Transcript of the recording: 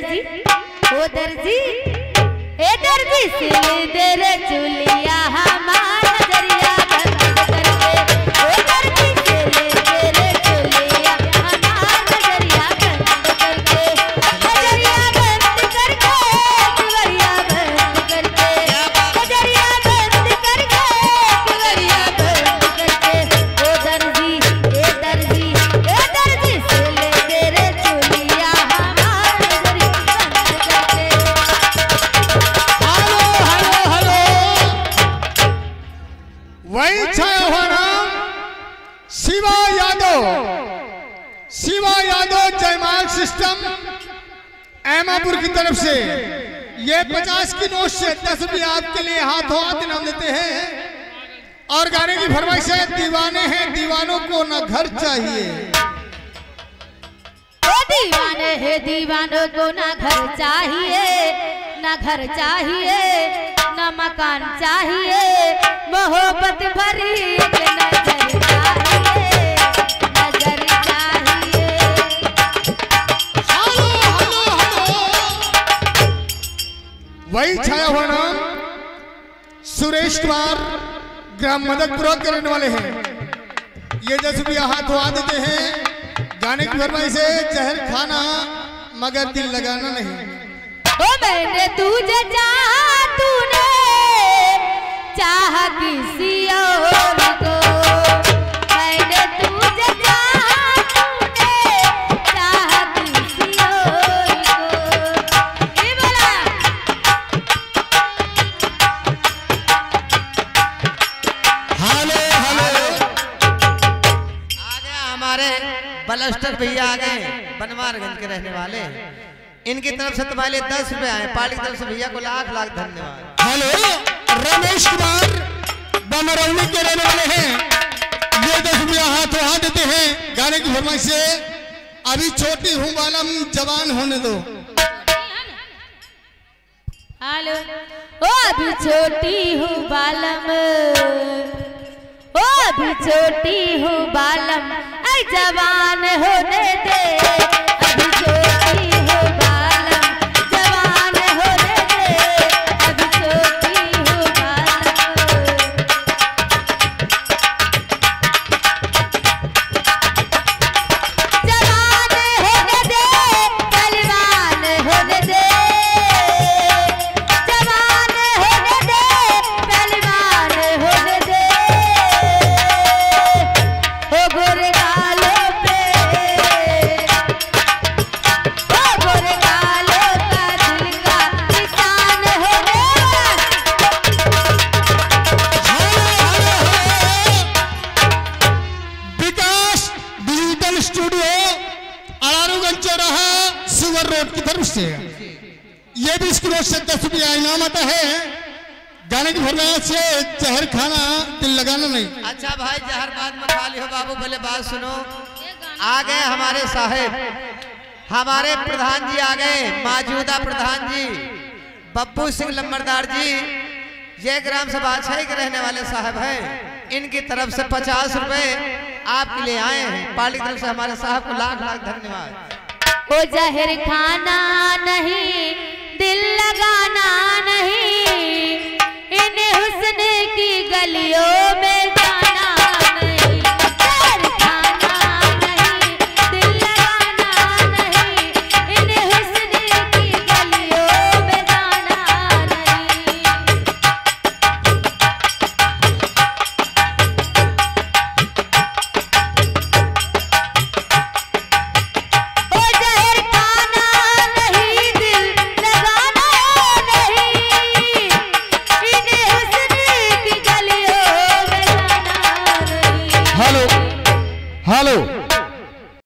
दर्जी ओ दर्जी ए दर्जी सिल दे रे चुलिया हमार नजरिया बंद करके ओ दर्जी सिल दे रे चुलिया हमार नजरिया बंद करके नजरिया बंद करके कुवरिया बंद करके नजरिया बंद करके कुवरिया बंद करके ओ दर्जी ए दर्जी ए दर्जी सिल दे रे चुलिया हमार नजरिया बंद करके। वही छाया हुआ नाम शिवा यादव जयमाल सिस्टम एमापुर की तरफ से ये 50 की नोट से 10 भी आपके लिए हाथों हाथ इनाम देते हैं। और गाने की फरमाइश है, दीवाने हैं दीवानों को न घर चाहिए। दीवाने हैं दीवानों को ना घर चाहिए, ना घर चाहिए, ना मकान चाहिए, मोहब्बत भरी एक नजर चाहिए, नजर चाहिए। वही छाया हुआ नाम सुरेश कुमार ग्राम मदकपुरा के रहने वाले हैं। ये 10 रुपया हाथों हाथ देते हैं। गाने की फरमाइश से जहर खाना मगर दिल लगाना नहीं। ओ मैंने तुझे चाहा, तूने चाहा किसी और को, मैंने तुझे चाहा, तूने चाहा किसी और को। ये बोला हेलो आ गया हमारे बलस्टर भैया आ गए, बनवारगंज के रहने वाले। इनकी तरफ से तुम्हारे लिए 10 रुपए आए। पार्टी की तरफ से भैया को लाख लाख धन्यवाद। हेलो रमेश कुमार बनरौली के रहने वाले हैं। ये 10 रुपया हाथों हाथ देते हैं। गाने की फरमाइश से अभी छोटी हूँ बालम जवान होने दो। हेलो ओ अभी छोटी हूँ बालम, ओ अभी छोटी हूँ बालम, ऐ जवान होने दे, अभी छोटी हूँ बालम, जवान होने दे, अभी छोटी हूँ बालम। जवान होने दे, पहलवान होने दे, जवान होने दे, पहलवान होने दे, हो गोरे गालों पे, हो गोरे गालों का दिल का निशान होने विकास डिजिटल स्टूडियो अलारुगंज चौराहा सुवर रोड की तरफ से ये भी इसकी रोड से 10 रुपया इनाम आता है। गाने की फरमाइश से जहर खाना दिल लगाना नहीं। अच्छा भाई जहर बात मत खाली हो बाबू, पहले बात सुनो। आ गए हमारे साहेब, हमारे प्रधान जी आ गए, मौजूदा प्रधान जी बब्बू सिंह लंबरदार जी। ये ग्राम सभा छई के रहने वाले साहब हैं। इनकी तरफ से 50 रुपए आपके लिए आए हैं। पार्टी की तरफ से हमारे साहब को लाख लाख धन्यवाद। ओ जहर खाना